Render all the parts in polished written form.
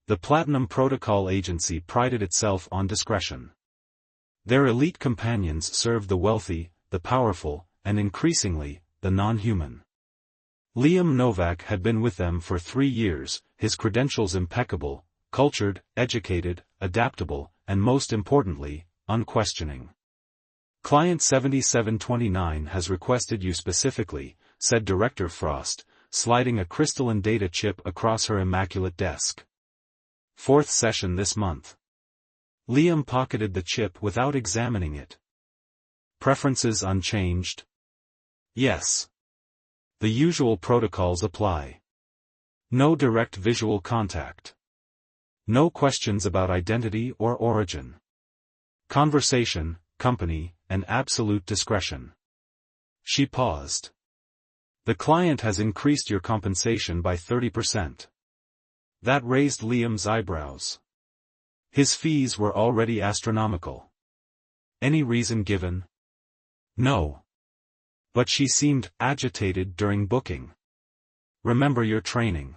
The Platinum Protocol Agency prided itself on discretion. Their elite companions served the wealthy, the powerful, and increasingly, the non-human. Liam Novak had been with them for 3 years, his credentials impeccable, cultured, educated, adaptable, and most importantly, unquestioning. Client 7729 has requested you specifically, said Director Frost, sliding a crystalline data chip across her immaculate desk. 4th session this month. Liam pocketed the chip without examining it. Preferences unchanged? Yes. The usual protocols apply. No direct visual contact. No questions about identity or origin. Conversation, company, and absolute discretion. She paused. The client has increased your compensation by 30%. That raised Liam's eyebrows. His fees were already astronomical. Any reason given? No. But she seemed agitated during booking. Remember your training.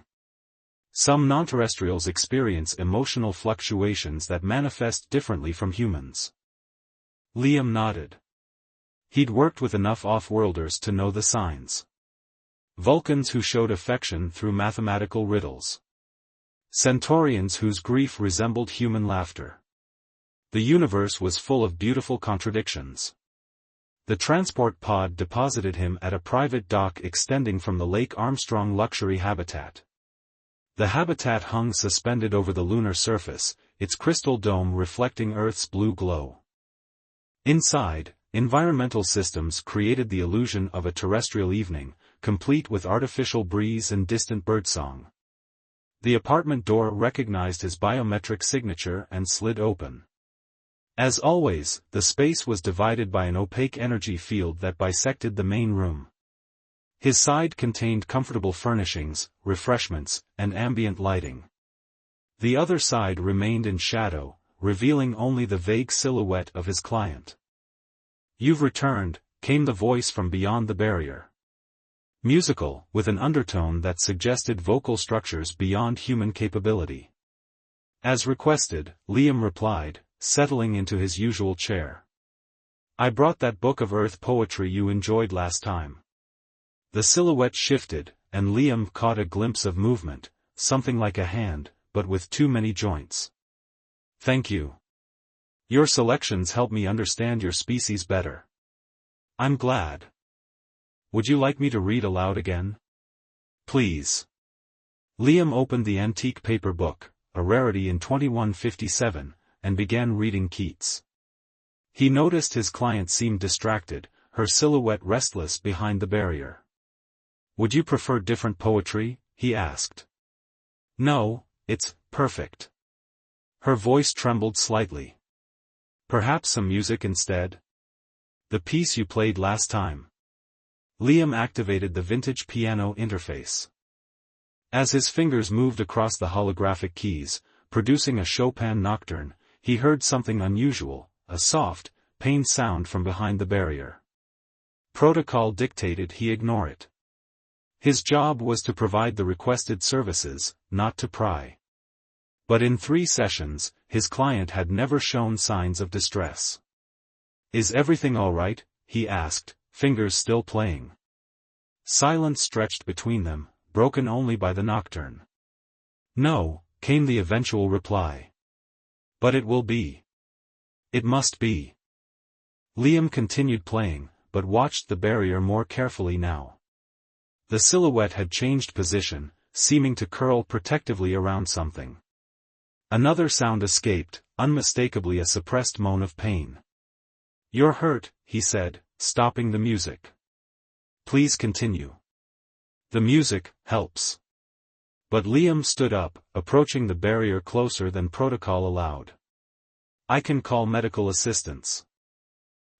Some non-terrestrials experience emotional fluctuations that manifest differently from humans. Liam nodded. He'd worked with enough off-worlders to know the signs. Vulcans who showed affection through mathematical riddles. Centaurians whose grief resembled human laughter. The universe was full of beautiful contradictions. The transport pod deposited him at a private dock extending from the Lake Armstrong luxury habitat. The habitat hung suspended over the lunar surface, its crystal dome reflecting Earth's blue glow. Inside, environmental systems created the illusion of a terrestrial evening, complete with artificial breeze and distant birdsong. The apartment door recognized his biometric signature and slid open. As always, the space was divided by an opaque energy field that bisected the main room. His side contained comfortable furnishings, refreshments, and ambient lighting. The other side remained in shadow, revealing only the vague silhouette of his client. "You've returned," came the voice from beyond the barrier. Musical, with an undertone that suggested vocal structures beyond human capability. As requested, Liam replied, settling into his usual chair. "I brought that book of Earth poetry you enjoyed last time." The silhouette shifted, and Liam caught a glimpse of movement, something like a hand, but with too many joints. "Thank you. Your selections help me understand your species better." "I'm glad. Would you like me to read aloud again?" "Please." Liam opened the antique paper book, a rarity in 2157, and began reading Keats. He noticed his client seemed distracted, her silhouette restless behind the barrier. "Would you prefer different poetry?" he asked. "No, it's perfect." Her voice trembled slightly. "Perhaps some music instead? The piece you played last time." Liam activated the vintage piano interface. As his fingers moved across the holographic keys, producing a Chopin nocturne, he heard something unusual, a soft, pained sound from behind the barrier. Protocol dictated he ignore it. His job was to provide the requested services, not to pry. But in 3 sessions, his client had never shown signs of distress. "Is everything all right?" he asked, fingers still playing. Silence stretched between them, broken only by the nocturne. "No," came the eventual reply. "But it will be. It must be." Liam continued playing, but watched the barrier more carefully now. The silhouette had changed position, seeming to curl protectively around something. Another sound escaped, unmistakably a suppressed moan of pain. "You're hurt," he said, stopping the music. "Please continue. The music helps." But Liam stood up, approaching the barrier closer than protocol allowed. "I can call medical assistance.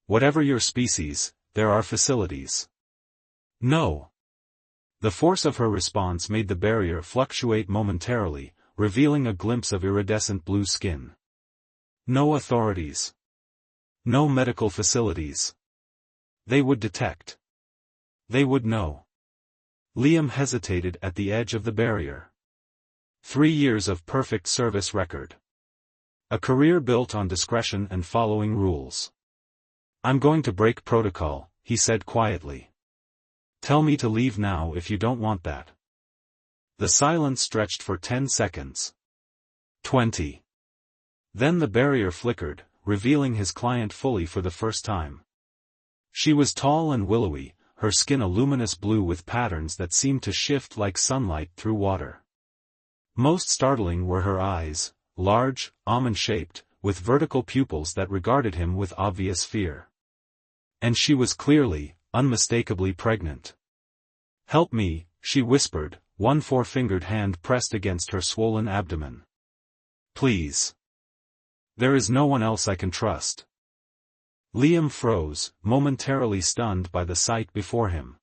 Whatever your species, there are facilities." "No." The force of her response made the barrier fluctuate momentarily, revealing a glimpse of iridescent blue skin. "No authorities. No medical facilities. They would detect. They would know." Liam hesitated at the edge of the barrier. 3 years of perfect service record. A career built on discretion and following rules. I'm going to break protocol, he said quietly. Tell me to leave now if you don't want that. The silence stretched for 10 seconds. 20. Then the barrier flickered, revealing his client fully for the first time. She was tall and willowy, her skin a luminous blue with patterns that seemed to shift like sunlight through water. Most startling were her eyes, large, almond-shaped, with vertical pupils that regarded him with obvious fear. And she was clearly, unmistakably pregnant. "Help me," she whispered, one four-fingered hand pressed against her swollen abdomen. "Please. There is no one else I can trust." Liam froze, momentarily stunned by the sight before him.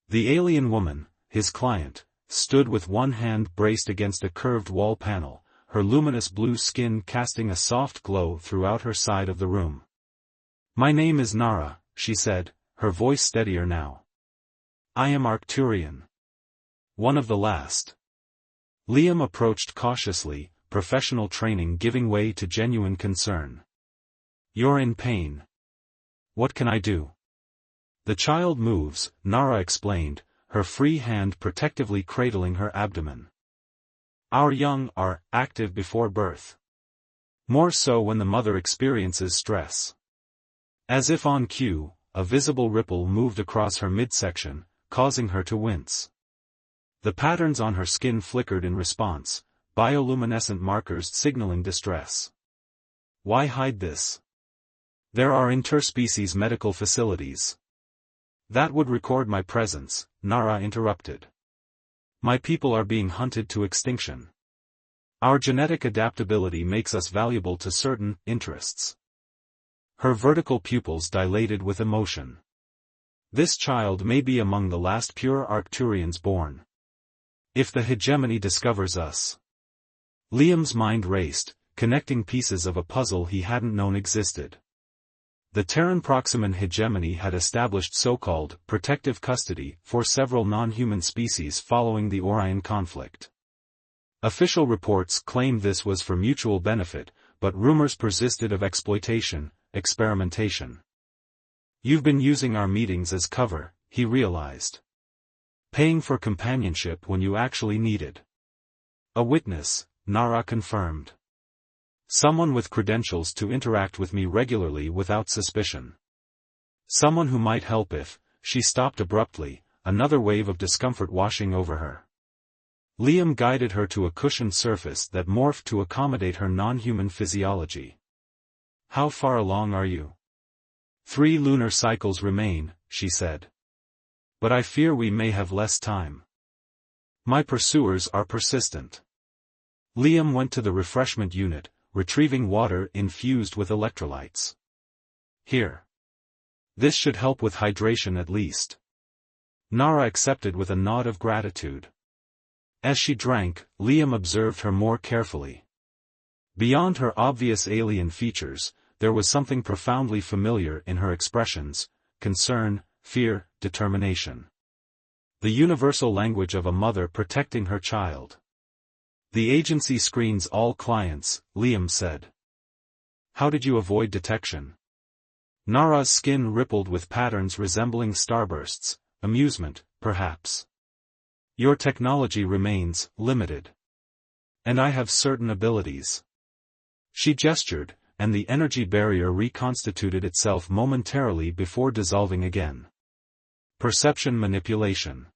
The alien woman, his client, stood with one hand braced against a curved wall panel, her luminous blue skin casting a soft glow throughout her side of the room. "My name is Nara," she said, her voice steadier now. "I am Arcturian. One of the last." Liam approached cautiously, professional training giving way to genuine concern. "You're in pain. What can I do?" "The child moves," Nara explained, her free hand protectively cradling her abdomen. "Our young are active before birth. More so when the mother experiences stress." As if on cue, a visible ripple moved across her midsection, causing her to wince. The patterns on her skin flickered in response, bioluminescent markers signaling distress. "Why hide this? There are interspecies medical facilities." "That would record my presence," Nara interrupted. "My people are being hunted to extinction. Our genetic adaptability makes us valuable to certain interests." Her vertical pupils dilated with emotion. "This child may be among the last pure Arcturians born. If the hegemony discovers us." Liam's mind raced, connecting pieces of a puzzle he hadn't known existed. The Terran Proximan hegemony had established so-called protective custody for several non-human species following the Orion conflict. Official reports claimed this was for mutual benefit, but rumors persisted of exploitation, experimentation. "You've been using our meetings as cover," he realized. "Paying for companionship when you actually needed." "A witness," Nara confirmed. "Someone with credentials to interact with me regularly without suspicion. Someone who might help if..." She stopped abruptly, another wave of discomfort washing over her. Liam guided her to a cushioned surface that morphed to accommodate her non-human physiology. "How far along are you?" 3 lunar cycles remain," she said. "But I fear we may have less time. My pursuers are persistent." Liam went to the refreshment unit, retrieving water infused with electrolytes. "Here. This should help with hydration at least." Nara accepted with a nod of gratitude. As she drank, Liam observed her more carefully. Beyond her obvious alien features, there was something profoundly familiar in her expressions: concern, fear, determination. The universal language of a mother protecting her child. "The agency screens all clients," Liam said. "How did you avoid detection?" Nara's skin rippled with patterns resembling starbursts, amusement, perhaps. "Your technology remains limited. And I have certain abilities." She gestured, and the energy barrier reconstituted itself momentarily before dissolving again. Perception manipulation.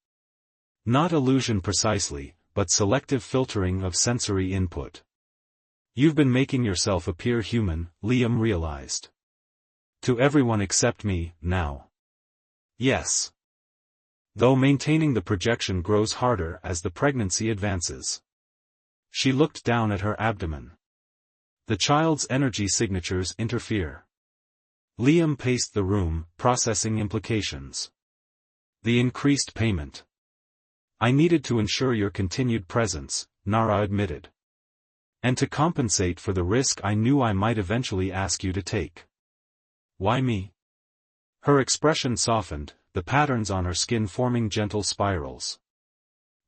Not illusion precisely, but selective filtering of sensory input. "You've been making yourself appear human," Liam realized. "To everyone except me, now." "Yes. Though maintaining the projection grows harder as the pregnancy advances." She looked down at her abdomen. "The child's energy signatures interfere." Liam paced the room, processing implications. "The increased payment." "I needed to ensure your continued presence," Nara admitted. "And to compensate for the risk I knew I might eventually ask you to take." "Why me?" Her expression softened, the patterns on her skin forming gentle spirals.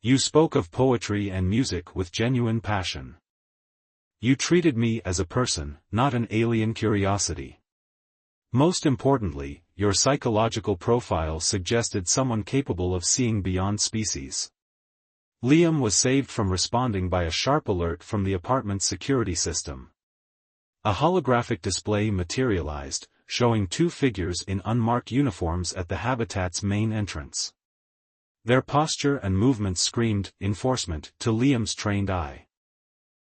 You spoke of poetry and music with genuine passion. You treated me as a person, not an alien curiosity. Most importantly, your psychological profile suggested someone capable of seeing beyond species. Liam was saved from responding by a sharp alert from the apartment's security system. A holographic display materialized, showing two figures in unmarked uniforms at the habitat's main entrance. Their posture and movements screamed enforcement to Liam's trained eye.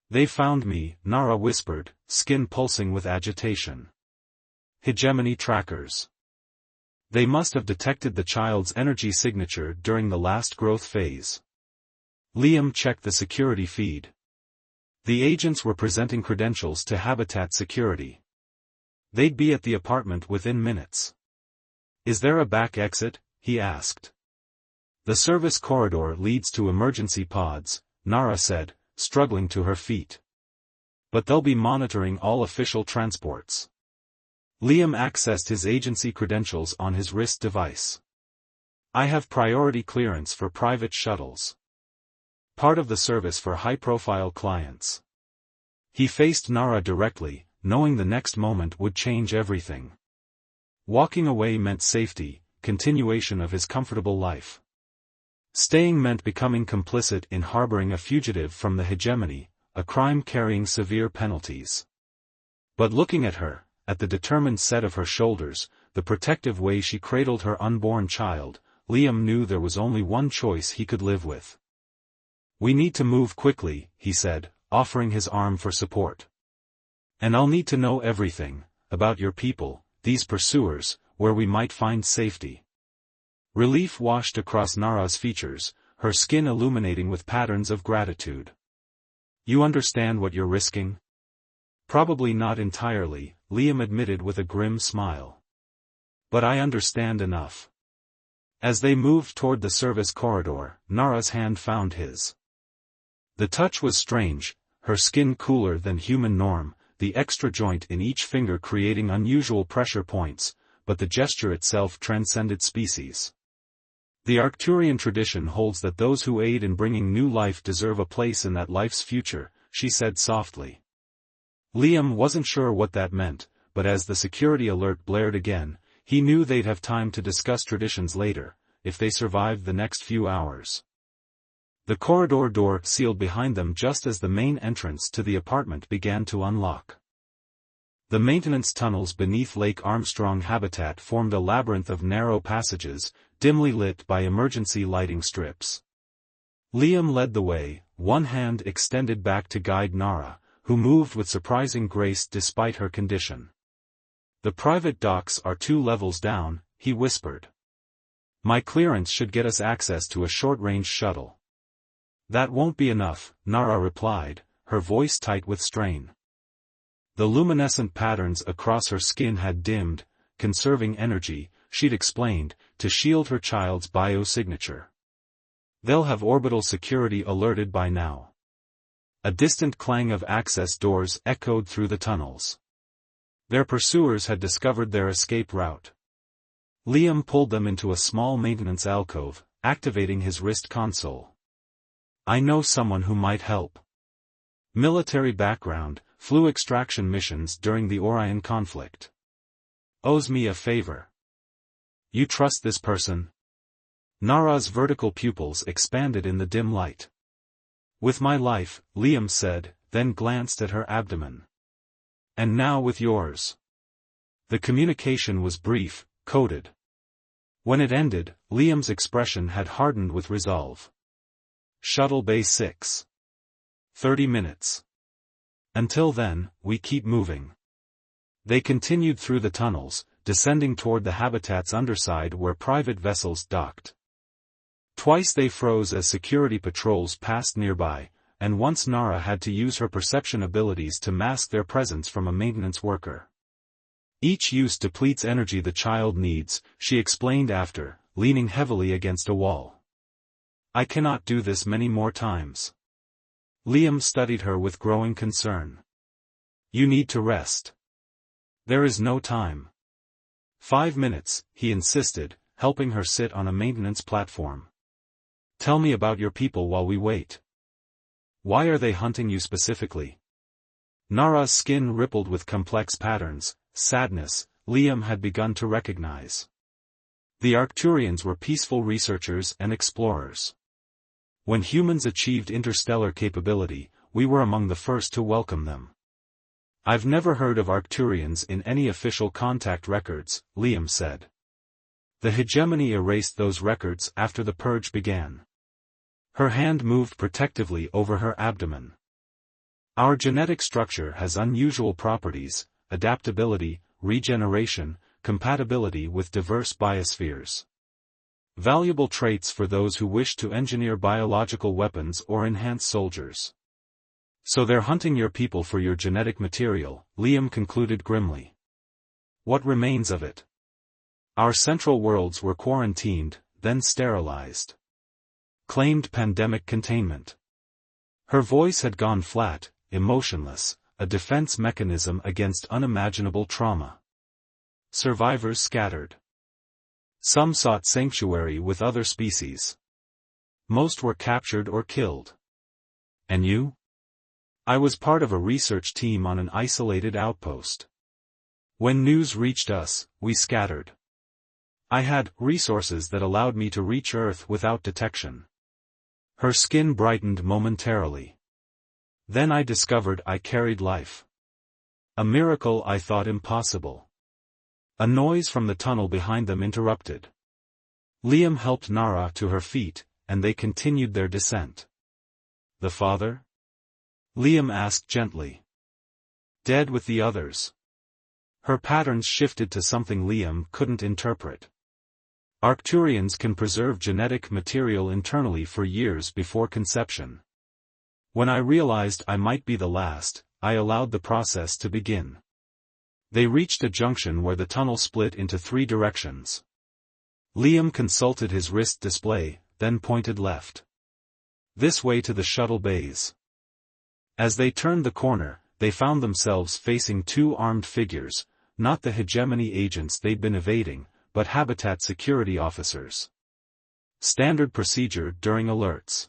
They found me, Nara whispered, skin pulsing with agitation. Hegemony trackers. They must have detected the child's energy signature during the last growth phase. Liam checked the security feed. The agents were presenting credentials to Habitat Security. They'd be at the apartment within minutes. Is there a back exit? He asked. The service corridor leads to emergency pods, Nara said, struggling to her feet. But they'll be monitoring all official transports. Liam accessed his agency credentials on his wrist device. I have priority clearance for private shuttles. Part of the service for high-profile clients. He faced Nara directly, knowing the next moment would change everything. Walking away meant safety, continuation of his comfortable life. Staying meant becoming complicit in harboring a fugitive from the hegemony, a crime carrying severe penalties. But looking at her, at the determined set of her shoulders, the protective way she cradled her unborn child, Liam knew there was only one choice he could live with. We need to move quickly, he said, offering his arm for support. And I'll need to know everything, about your people, these pursuers, where we might find safety. Relief washed across Nara's features, her skin illuminating with patterns of gratitude. You understand what you're risking? Probably not entirely, Liam admitted with a grim smile. But I understand enough. As they moved toward the service corridor, Nara's hand found his. The touch was strange, her skin cooler than human norm, the extra joint in each finger creating unusual pressure points, but the gesture itself transcended species. The Arcturian tradition holds that those who aid in bringing new life deserve a place in that life's future, she said softly. Liam wasn't sure what that meant, but as the security alert blared again, he knew they'd have time to discuss traditions later, if they survived the next few hours. The corridor door sealed behind them just as the main entrance to the apartment began to unlock. The maintenance tunnels beneath Lake Armstrong habitat formed a labyrinth of narrow passages, dimly lit by emergency lighting strips. Liam led the way, one hand extended back to guide Nara, who moved with surprising grace despite her condition. The private docks are 2 levels down, he whispered. My clearance should get us access to a short-range shuttle. That won't be enough, Nara replied, her voice tight with strain. The luminescent patterns across her skin had dimmed, conserving energy, she'd explained, to shield her child's biosignature. They'll have orbital security alerted by now. A distant clang of access doors echoed through the tunnels. Their pursuers had discovered their escape route. Liam pulled them into a small maintenance alcove, activating his wrist console. I know someone who might help. Military background, flew extraction missions during the Orion conflict. Owes me a favor. You trust this person? Nara's vertical pupils expanded in the dim light. With my life, Liam said, then glanced at her abdomen. And now with yours. The communication was brief, coded. When it ended, Liam's expression had hardened with resolve. Shuttle Bay 6. 30 minutes. Until then, we keep moving. They continued through the tunnels, descending toward the habitat's underside where private vessels docked. Twice they froze as security patrols passed nearby, and once Nara had to use her perception abilities to mask their presence from a maintenance worker. Each use depletes energy the child needs, she explained after, leaning heavily against a wall. I cannot do this many more times. Liam studied her with growing concern. You need to rest. There is no time. 5 minutes, he insisted, helping her sit on a maintenance platform. Tell me about your people while we wait. Why are they hunting you specifically? Nara's skin rippled with complex patterns, sadness, Liam had begun to recognize. The Arcturians were peaceful researchers and explorers. When humans achieved interstellar capability, we were among the first to welcome them. I've never heard of Arcturians in any official contact records, Liam said. The hegemony erased those records after the purge began. Her hand moved protectively over her abdomen. Our genetic structure has unusual properties: adaptability, regeneration, compatibility with diverse biospheres. Valuable traits for those who wish to engineer biological weapons or enhance soldiers. So they're hunting your people for your genetic material, Liam concluded grimly. What remains of it? Our central worlds were quarantined, then sterilized. Claimed pandemic containment. Her voice had gone flat, emotionless, a defense mechanism against unimaginable trauma. Survivors scattered. Some sought sanctuary with other species. Most were captured or killed. And you? I was part of a research team on an isolated outpost. When news reached us, we scattered. I had resources that allowed me to reach Earth without detection. Her skin brightened momentarily. Then I discovered I carried life. A miracle I thought impossible. A noise from the tunnel behind them interrupted. Liam helped Nara to her feet, and they continued their descent. The father? Liam asked gently. Dead with the others. Her patterns shifted to something Liam couldn't interpret. Arcturians can preserve genetic material internally for years before conception. When I realized I might be the last, I allowed the process to begin. They reached a junction where the tunnel split into 3 directions. Liam consulted his wrist display, then pointed left. This way to the shuttle bays. As they turned the corner, they found themselves facing 2 armed figures, not the hegemony agents they'd been evading, but habitat security officers. Standard procedure during alerts.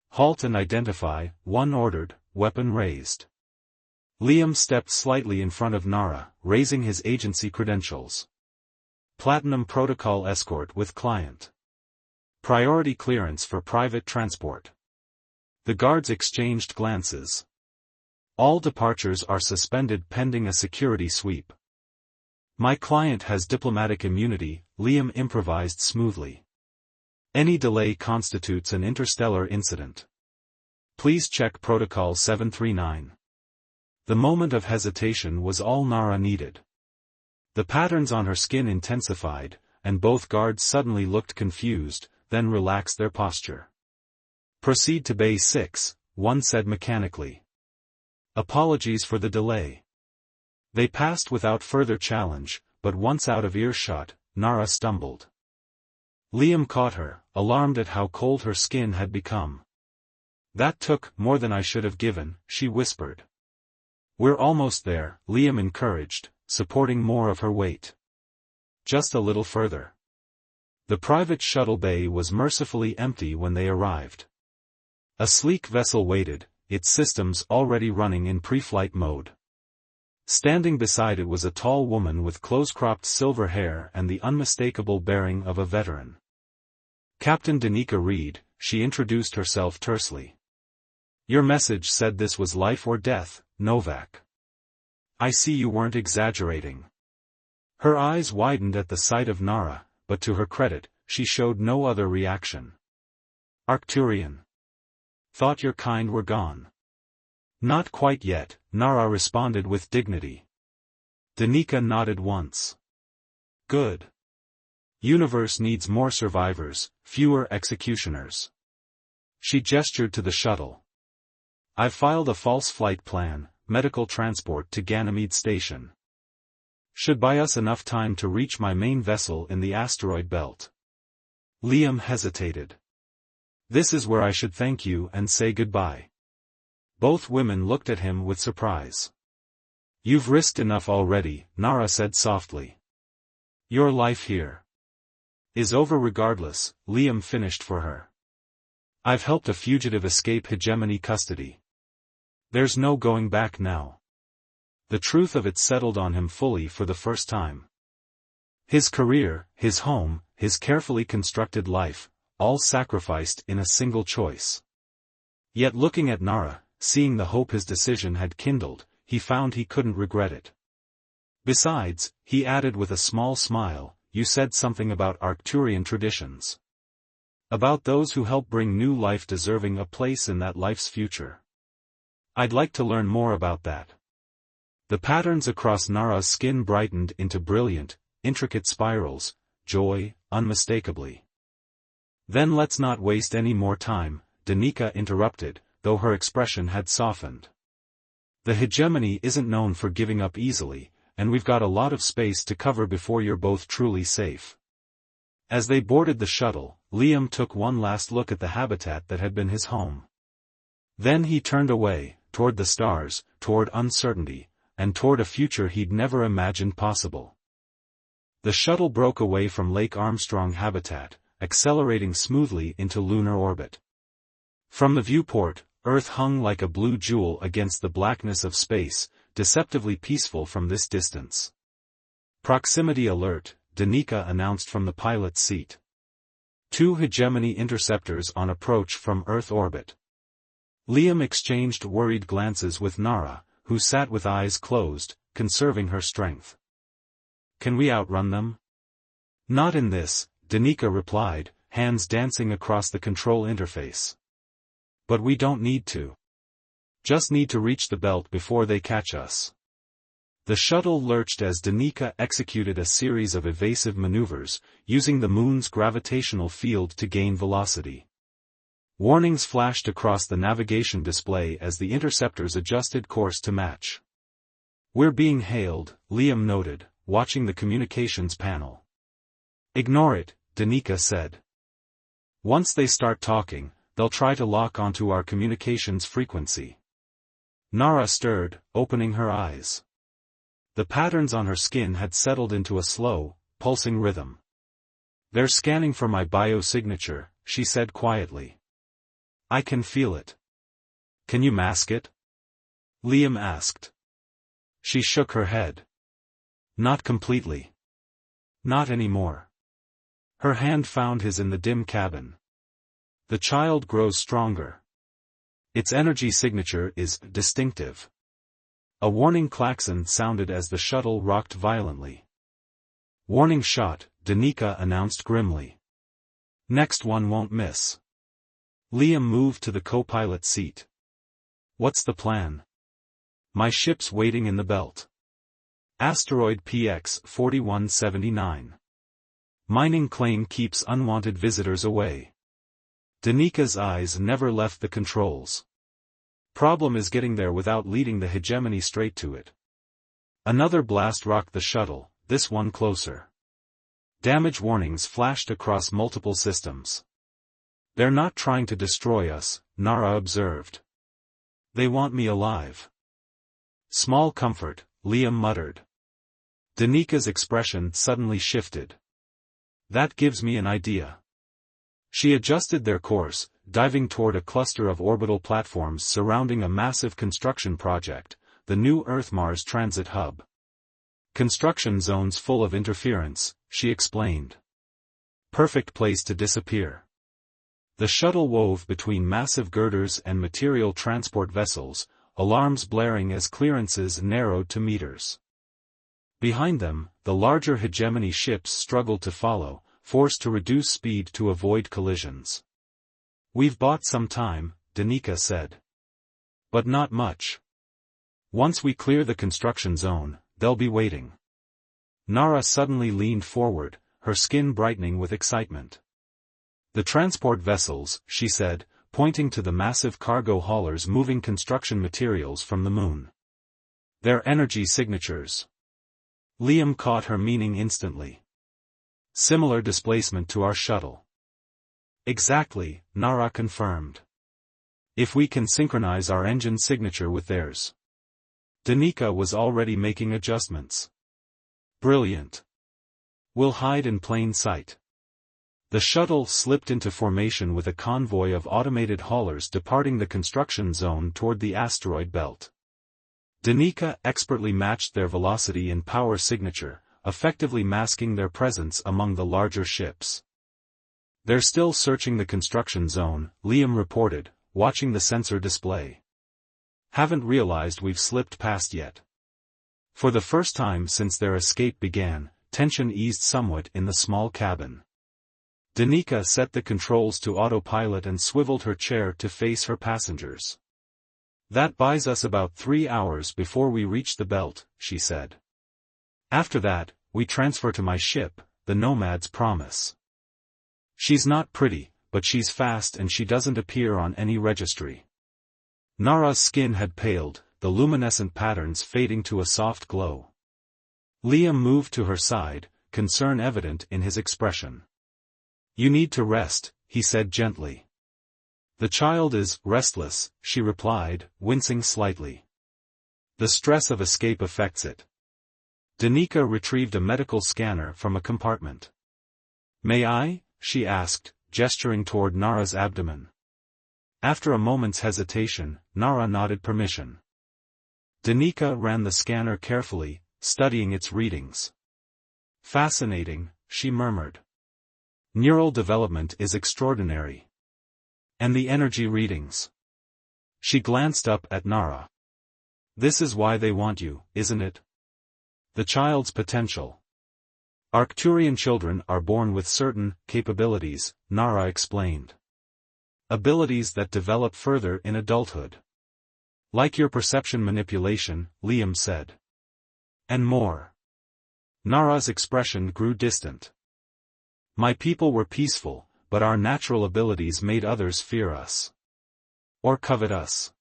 Halt and identify, one ordered, weapon raised. Liam stepped slightly in front of Nara, raising his agency credentials. Platinum Protocol escort with client. Priority clearance for private transport. The guards exchanged glances. All departures are suspended pending a security sweep. My client has diplomatic immunity, Liam improvised smoothly. Any delay constitutes an interstellar incident. Please check Protocol 739. The moment of hesitation was all Nara needed. The patterns on her skin intensified, and both guards suddenly looked confused, then relaxed their posture. Proceed to Bay 6, one said mechanically. Apologies for the delay. They passed without further challenge, but once out of earshot, Nara stumbled. Liam caught her, alarmed at how cold her skin had become. That took more than I should have given, she whispered. We're almost there, Liam encouraged, supporting more of her weight. Just a little further. The private shuttle bay was mercifully empty when they arrived. A sleek vessel waited, its systems already running in pre-flight mode. Standing beside it was a tall woman with close-cropped silver hair and the unmistakable bearing of a veteran. Captain Danica Reed, she introduced herself tersely. Your message said this was life or death, Novak. I see you weren't exaggerating. Her eyes widened at the sight of Nara, but to her credit, she showed no other reaction. Arcturian. Thought your kind were gone. Not quite yet, Nara responded with dignity. Danica nodded once. Good. Universe needs more survivors, fewer executioners. She gestured to the shuttle. I've filed a false flight plan, medical transport to Ganymede Station. Should buy us enough time to reach my main vessel in the asteroid belt. Liam hesitated. This is where I should thank you and say goodbye. Both women looked at him with surprise. You've risked enough already, Nara said softly. Your life here is over regardless, Liam finished for her. I've helped a fugitive escape hegemony custody. There's no going back now. The truth of it settled on him fully for the first time. His career, his home, his carefully constructed life, all sacrificed in a single choice. Yet looking at Nara, seeing the hope his decision had kindled, he found he couldn't regret it. Besides, he added with a small smile, you said something about Arcturian traditions. About those who help bring new life deserving a place in that life's future. I'd like to learn more about that. The patterns across Nara's skin brightened into brilliant, intricate spirals, joy, unmistakably. Then let's not waste any more time, Danica interrupted, though her expression had softened. The hegemony isn't known for giving up easily, and we've got a lot of space to cover before you're both truly safe. As they boarded the shuttle, Liam took one last look at the habitat that had been his home. Then he turned away, toward the stars, toward uncertainty, and toward a future he'd never imagined possible. The shuttle broke away from Lake Armstrong habitat, accelerating smoothly into lunar orbit. From the viewport, Earth hung like a blue jewel against the blackness of space, deceptively peaceful from this distance. Proximity alert, Danica announced from the pilot's seat. 2 hegemony interceptors on approach from Earth orbit. Liam exchanged worried glances with Nara, who sat with eyes closed, conserving her strength. Can we outrun them? Not in this, Danica replied, hands dancing across the control interface. But we don't need to. Just need to reach the belt before they catch us. The shuttle lurched as Danica executed a series of evasive maneuvers, using the moon's gravitational field to gain velocity. Warnings flashed across the navigation display as the interceptors adjusted course to match. We're being hailed, Liam noted, watching the communications panel. Ignore it, Danica said. Once they start talking, they'll try to lock onto our communications frequency. Nara stirred, opening her eyes. The patterns on her skin had settled into a slow, pulsing rhythm. They're scanning for my biosignature, she said quietly. I can feel it. Can you mask it? Liam asked. She shook her head. Not completely. Not anymore. Her hand found his in the dim cabin. The child grows stronger. Its energy signature is distinctive. A warning klaxon sounded as the shuttle rocked violently. Warning shot, Danica announced grimly. Next one won't miss. Liam moved to the co-pilot seat. What's the plan? My ship's waiting in the belt. Asteroid PX 4179. Mining claim keeps unwanted visitors away. Danica's eyes never left the controls. Problem is getting there without leading the hegemony straight to it. Another blast rocked the shuttle, this one closer. Damage warnings flashed across multiple systems. They're not trying to destroy us, Nara observed. They want me alive. Small comfort, Liam muttered. Danica's expression suddenly shifted. That gives me an idea. She adjusted their course, diving toward a cluster of orbital platforms surrounding a massive construction project, the new Earth-Mars Transit Hub. Construction zones full of interference, she explained. Perfect place to disappear. The shuttle wove between massive girders and material transport vessels, alarms blaring as clearances narrowed to meters. Behind them, the larger hegemony ships struggled to follow, forced to reduce speed to avoid collisions. We've bought some time, Danica said. But not much. Once we clear the construction zone, they'll be waiting. Nara suddenly leaned forward, her skin brightening with excitement. The transport vessels, she said, pointing to the massive cargo haulers moving construction materials from the moon. Their energy signatures. Liam caught her meaning instantly. Similar displacement to our shuttle. Exactly, Nara confirmed. If we can synchronize our engine signature with theirs. Danica was already making adjustments. Brilliant. We'll hide in plain sight. The shuttle slipped into formation with a convoy of automated haulers departing the construction zone toward the asteroid belt. Danica expertly matched their velocity and power signature, effectively masking their presence among the larger ships. "They're still searching the construction zone," Liam reported, watching the sensor display. "Haven't realized we've slipped past yet." For the first time since their escape began, tension eased somewhat in the small cabin. Danica set the controls to autopilot and swiveled her chair to face her passengers. "That buys us about 3 hours before we reach the belt," she said. "After that, we transfer to my ship, the Nomad's Promise. She's not pretty, but she's fast and she doesn't appear on any registry." Nara's skin had paled, the luminescent patterns fading to a soft glow. Liam moved to her side, concern evident in his expression. "You need to rest," he said gently. "The child is restless," she replied, wincing slightly. "The stress of escape affects it." Danica retrieved a medical scanner from a compartment. "May I?" she asked, gesturing toward Nara's abdomen. After a moment's hesitation, Nara nodded permission. Danica ran the scanner carefully, studying its readings. "Fascinating," she murmured. "Neural development is extraordinary. And the energy readings." She glanced up at Nara. "This is why they want you, isn't it? The child's potential." "Arcturian children are born with certain capabilities," Nara explained. "Abilities that develop further in adulthood. Like your perception manipulation," Liam said. "And more." Nara's expression grew distant. "My people were peaceful, but our natural abilities made others fear us. Or covet us."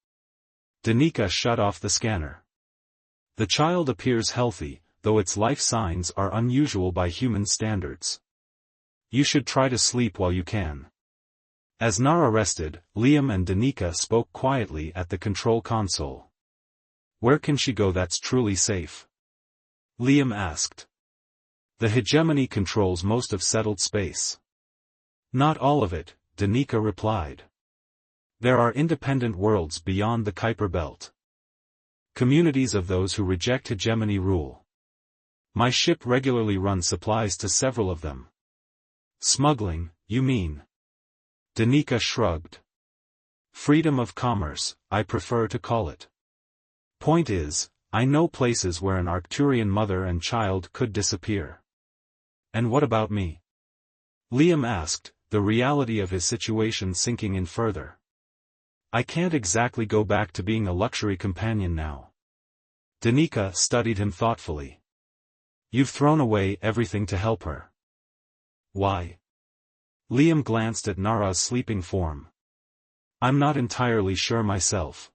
Danica shut off the scanner. "The child appears healthy, though its life signs are unusual by human standards. You should try to sleep while you can." As Nara rested, Liam and Danica spoke quietly at the control console. "Where can she go that's truly safe?" Liam asked. "The hegemony controls most of settled space." "Not all of it," Danica replied. "There are independent worlds beyond the Kuiper Belt. Communities of those who reject hegemony rule. My ship regularly runs supplies to several of them." "Smuggling, you mean?" Danica shrugged. "Freedom of commerce, I prefer to call it. Point is, I know places where an Arcturian mother and child could disappear." "And what about me?" Liam asked, the reality of his situation sinking in further. "I can't exactly go back to being a luxury companion now." Danica studied him thoughtfully. "You've thrown away everything to help her." "Why?" Liam glanced at Nara's sleeping form. "I'm not entirely sure myself.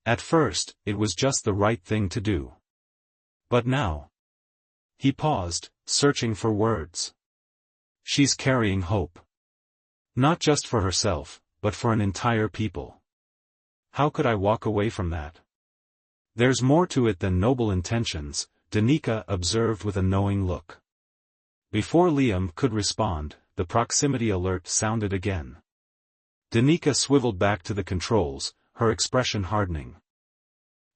At first, it was just the right thing to do. But now..." He paused, searching for words. "She's carrying hope. Not just for herself, but for an entire people. How could I walk away from that?" "There's more to it than noble intentions," Danica observed with a knowing look. Before Liam could respond, the proximity alert sounded again. Danica swiveled back to the controls, her expression hardening.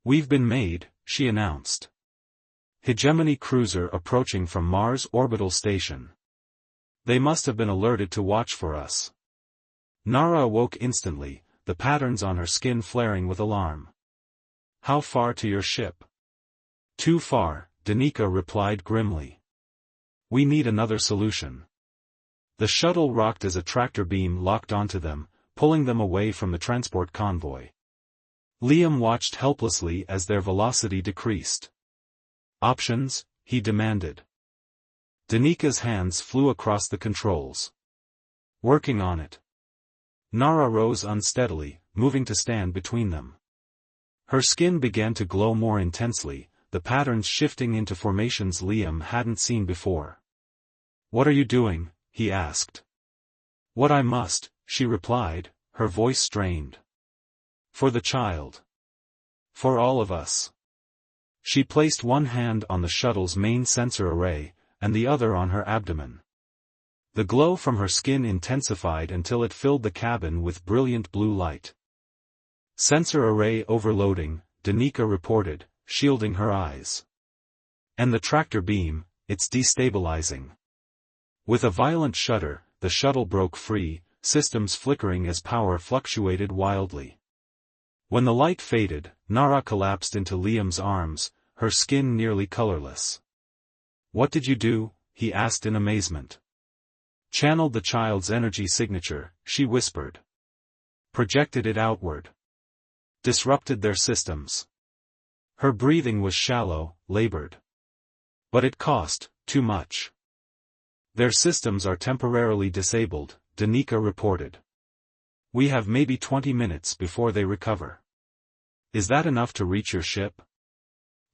"We've been made," she announced. "Hegemony cruiser approaching from Mars orbital station. They must have been alerted to watch for us." Nara awoke instantly, the patterns on her skin flaring with alarm. "How far to your ship?" "Too far," Danica replied grimly. "We need another solution." The shuttle rocked as a tractor beam locked onto them, pulling them away from the transport convoy. Liam watched helplessly as their velocity decreased. "Options?" he demanded. Danica's hands flew across the controls. "Working on it." Nara rose unsteadily, moving to stand between them. Her skin began to glow more intensely, the patterns shifting into formations Liam hadn't seen before. "What are you doing?" he asked. "What I must," she replied, her voice strained. "For the child. For all of us." She placed one hand on the shuttle's main sensor array, and the other on her abdomen. The glow from her skin intensified until it filled the cabin with brilliant blue light. "Sensor array overloading," Danica reported, shielding her eyes. "And the tractor beam, it's destabilizing." With a violent shudder, the shuttle broke free, systems flickering as power fluctuated wildly. When the light faded, Nara collapsed into Liam's arms, her skin nearly colorless. "What did you do?" he asked in amazement. "Channeled the child's energy signature," she whispered. "Projected it outward. Disrupted their systems." Her breathing was shallow, labored. "But it cost too much." "Their systems are temporarily disabled," Danica reported. "We have maybe 20 minutes before they recover." "Is that enough to reach your ship?"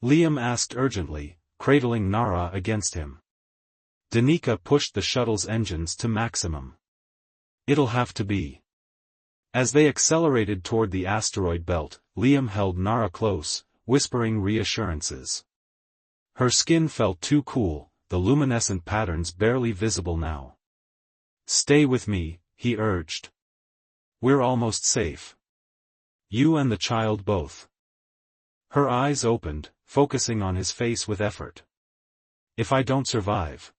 Liam asked urgently, cradling Nara against him. Danica pushed the shuttle's engines to maximum. "It'll have to be." As they accelerated toward the asteroid belt, Liam held Nara close, whispering reassurances. Her skin felt too cool, the luminescent patterns barely visible now. "Stay with me," he urged. "We're almost safe. You and the child both." Her eyes opened, focusing on his face with effort. "If I don't survive."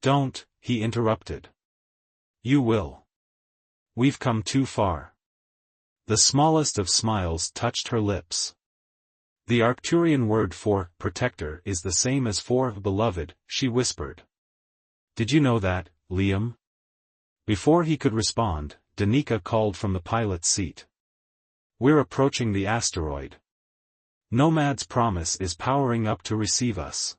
"Don't," he interrupted. "You will. We've come too far." The smallest of smiles touched her lips. "The Arcturian word for protector is the same as for beloved," she whispered. "Did you know that, Liam?" Before he could respond, Danica called from the pilot's seat. "We're approaching the asteroid. Nomad's promise is powering up to receive us."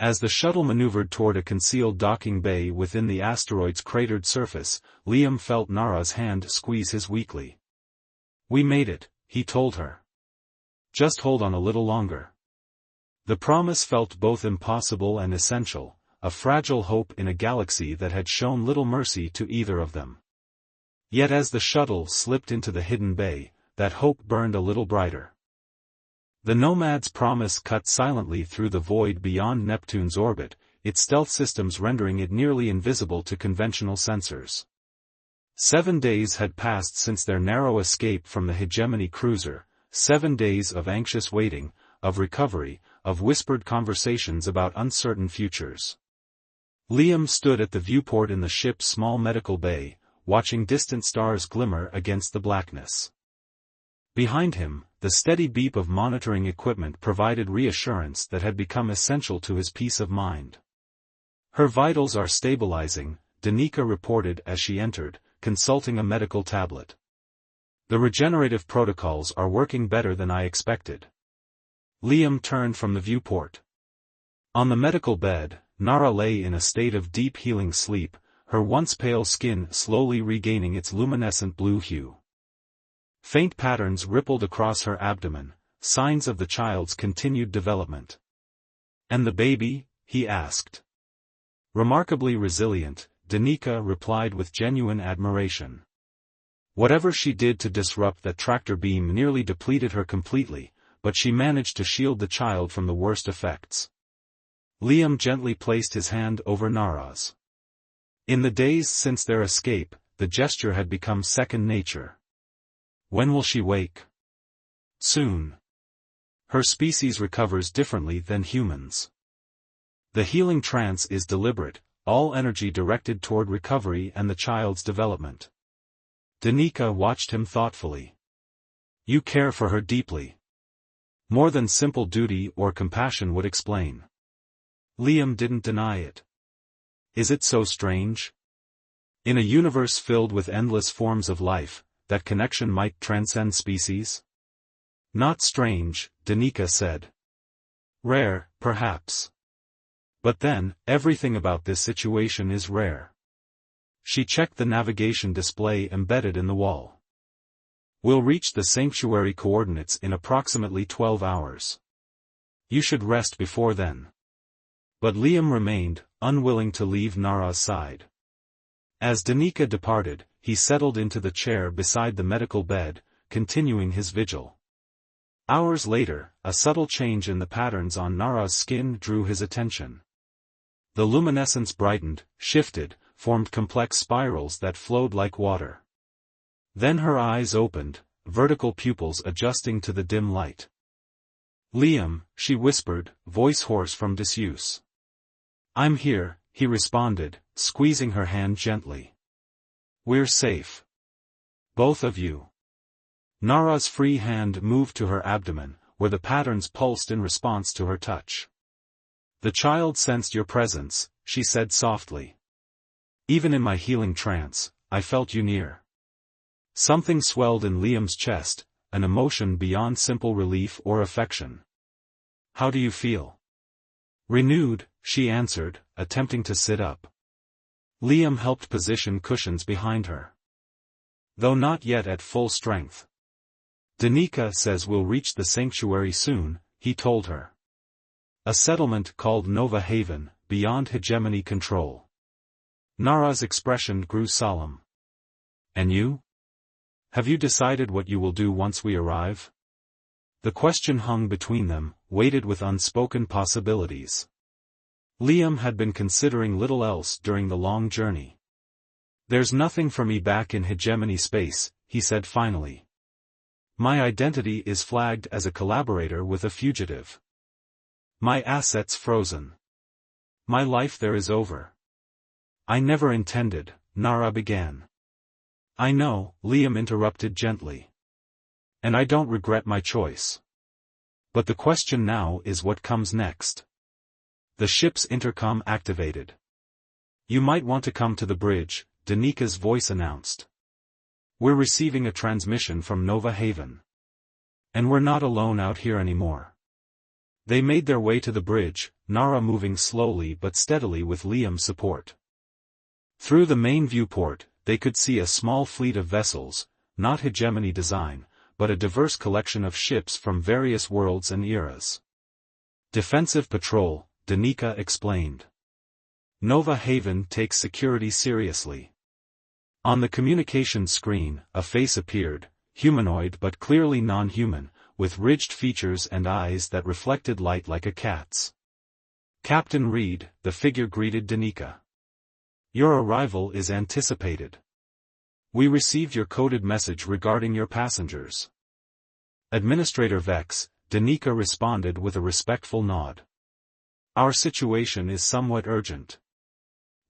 As the shuttle maneuvered toward a concealed docking bay within the asteroid's cratered surface, Liam felt Nara's hand squeeze his weakly. "We made it," he told her. "Just hold on a little longer." The promise felt both impossible and essential, a fragile hope in a galaxy that had shown little mercy to either of them. Yet as the shuttle slipped into the hidden bay, that hope burned a little brighter. The Nomad's promise cut silently through the void beyond Neptune's orbit, its stealth systems rendering it nearly invisible to conventional sensors. 7 days had passed since their narrow escape from the hegemony cruiser, 7 days of anxious waiting, of recovery, of whispered conversations about uncertain futures. Liam stood at the viewport in the ship's small medical bay, watching distant stars glimmer against the blackness. Behind him, the steady beep of monitoring equipment provided reassurance that had become essential to his peace of mind. "Her vitals are stabilizing," Danica reported as she entered, consulting a medical tablet. "The regenerative protocols are working better than I expected." Liam turned from the viewport. On the medical bed, Nara lay in a state of deep healing sleep, her once pale skin slowly regaining its luminescent blue hue. Faint patterns rippled across her abdomen, signs of the child's continued development. "And the baby?" he asked. "Remarkably resilient," Danica replied with genuine admiration. "Whatever she did to disrupt that tractor beam nearly depleted her completely, but she managed to shield the child from the worst effects." Liam gently placed his hand over Nara's. In the days since their escape, the gesture had become second nature. "When will she wake?" "Soon. Her species recovers differently than humans. The healing trance is deliberate, all energy directed toward recovery and the child's development." Danica watched him thoughtfully. "You care for her deeply. More than simple duty or compassion would explain." Liam didn't deny it. "Is it so strange? In a universe filled with endless forms of life, that connection might transcend species?" "Not strange," Danica said. "Rare, perhaps. But then, everything about this situation is rare." She checked the navigation display embedded in the wall. "We'll reach the sanctuary coordinates in approximately 12 hours. You should rest before then." But Liam remained, unwilling to leave Nara's side. As Danica departed, he settled into the chair beside the medical bed, continuing his vigil. Hours later, a subtle change in the patterns on Nara's skin drew his attention. The luminescence brightened, shifted, formed complex spirals that flowed like water. Then her eyes opened, vertical pupils adjusting to the dim light. "Liam," she whispered, voice hoarse from disuse. "I'm here," he responded, squeezing her hand gently. "We're safe. Both of you." Nara's free hand moved to her abdomen, where the patterns pulsed in response to her touch. "The child sensed your presence," she said softly. "Even in my healing trance, I felt you near." Something swelled in Liam's chest, an emotion beyond simple relief or affection. "How do you feel?" "Renewed," she answered, attempting to sit up. Liam helped position cushions behind her. "Though not yet at full strength. Danica says we'll reach the sanctuary soon," he told her. "A settlement called Nova Haven, beyond hegemony control." Nara's expression grew solemn. "And you? Have you decided what you will do once we arrive?" The question hung between them, weighted with unspoken possibilities. Liam had been considering little else during the long journey. "There's nothing for me back in hegemony space," he said finally. "My identity is flagged as a collaborator with a fugitive. My assets frozen. My life there is over." "I never intended," Nara began. "I know," Liam interrupted gently. "And I don't regret my choice. But the question now is what comes next." The ship's intercom activated. "You might want to come to the bridge," Danica's voice announced. "We're receiving a transmission from Nova Haven. And we're not alone out here anymore." They made their way to the bridge, Nara moving slowly but steadily with Liam's support. Through the main viewport, they could see a small fleet of vessels, not hegemony design, but a diverse collection of ships from various worlds and eras. "Defensive patrol," Danica explained. "Nova Haven takes security seriously." On the communications screen, a face appeared, humanoid but clearly non-human, with ridged features and eyes that reflected light like a cat's. "Captain Reed," the figure greeted Danica. "Your arrival is anticipated. We received your coded message regarding your passengers." "Administrator Vex," Danica responded with a respectful nod. "Our situation is somewhat urgent.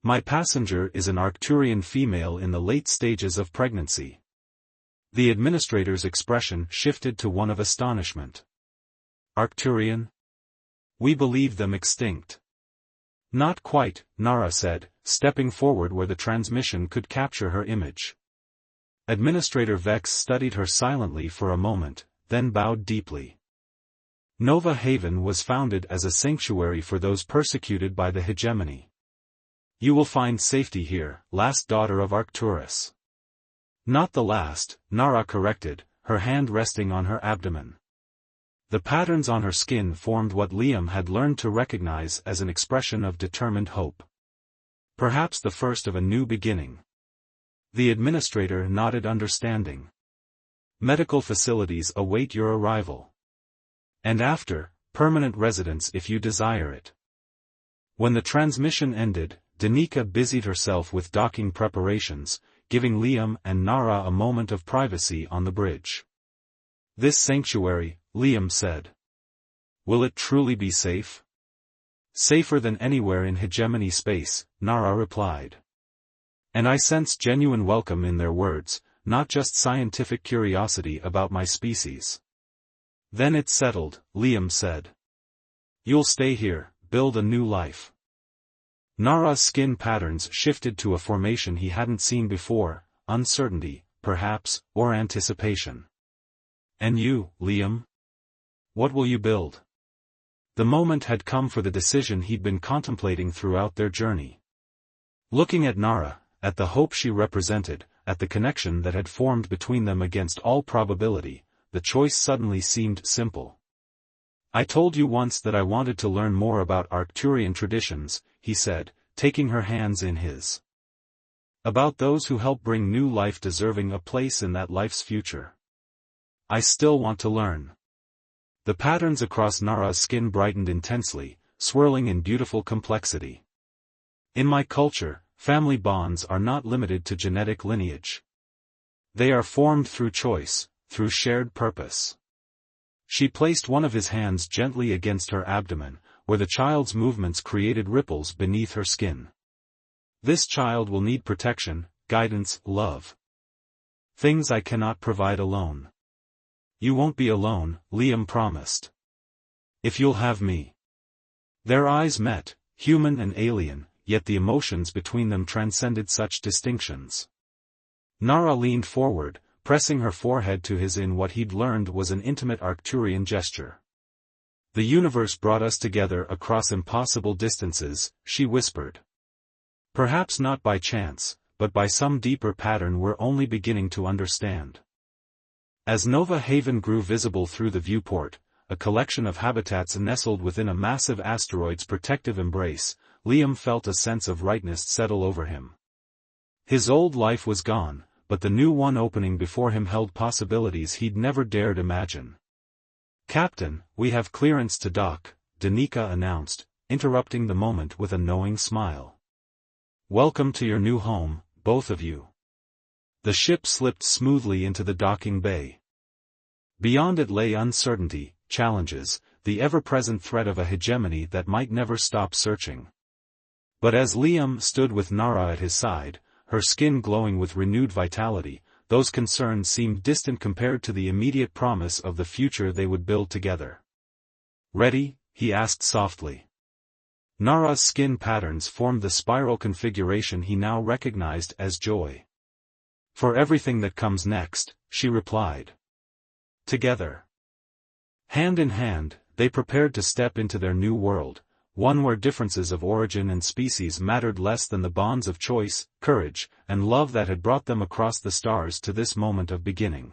My passenger is an Arcturian female in the late stages of pregnancy." The administrator's expression shifted to one of astonishment. "Arcturian? We believe them extinct." "Not quite," Nara said, stepping forward where the transmission could capture her image. Administrator Vex studied her silently for a moment, then bowed deeply. "Nova Haven was founded as a sanctuary for those persecuted by the hegemony. You will find safety here, last daughter of Arcturus." "Not the last," Nara corrected, her hand resting on her abdomen. The patterns on her skin formed what Liam had learned to recognize as an expression of determined hope. Perhaps the first of a new beginning. The administrator nodded understanding. "Medical facilities await your arrival. And after, permanent residence if you desire it." When the transmission ended, Danica busied herself with docking preparations, giving Liam and Nara a moment of privacy on the bridge. "This sanctuary," Liam said. "Will it truly be safe?" "Safer than anywhere in hegemony space," Nara replied. "And I sense genuine welcome in their words, not just scientific curiosity about my species." "Then it's settled," Liam said. "You'll stay here, build a new life." Nara's skin patterns shifted to a formation he hadn't seen before, uncertainty, perhaps, or anticipation. "And you, Liam? What will you build?" The moment had come for the decision he'd been contemplating throughout their journey. Looking at Nara, at the hope she represented, at the connection that had formed between them against all probability, the choice suddenly seemed simple. "I told you once that I wanted to learn more about Arcturian traditions," he said, taking her hands in his. "About those who help bring new life deserving a place in that life's future. I still want to learn." The patterns across Nara's skin brightened intensely, swirling in beautiful complexity. In my culture, family bonds are not limited to genetic lineage. They are formed through choice, through shared purpose. She placed one of his hands gently against her abdomen, where the child's movements created ripples beneath her skin. This child will need protection, guidance, love. Things I cannot provide alone. You won't be alone, Liam promised. If you'll have me. Their eyes met, human and alien, yet the emotions between them transcended such distinctions. Nara leaned forward, pressing her forehead to his in what he'd learned was an intimate Arcturian gesture. The universe brought us together across impossible distances, she whispered. Perhaps not by chance, but by some deeper pattern we're only beginning to understand. As Nova Haven grew visible through the viewport, a collection of habitats nestled within a massive asteroid's protective embrace, Liam felt a sense of rightness settle over him. His old life was gone, but the new one opening before him held possibilities he'd never dared imagine. Captain, we have clearance to dock, Danica announced, interrupting the moment with a knowing smile. Welcome to your new home, both of you. The ship slipped smoothly into the docking bay. Beyond it lay uncertainty, challenges, the ever-present threat of a hegemony that might never stop searching. But as Liam stood with Nara at his side, her skin glowing with renewed vitality, those concerns seemed distant compared to the immediate promise of the future they would build together. Ready? He asked softly. Nara's skin patterns formed the spiral configuration he now recognized as joy. For everything that comes next, she replied. Together. Hand in hand, they prepared to step into their new world, one where differences of origin and species mattered less than the bonds of choice, courage, and love that had brought them across the stars to this moment of beginning.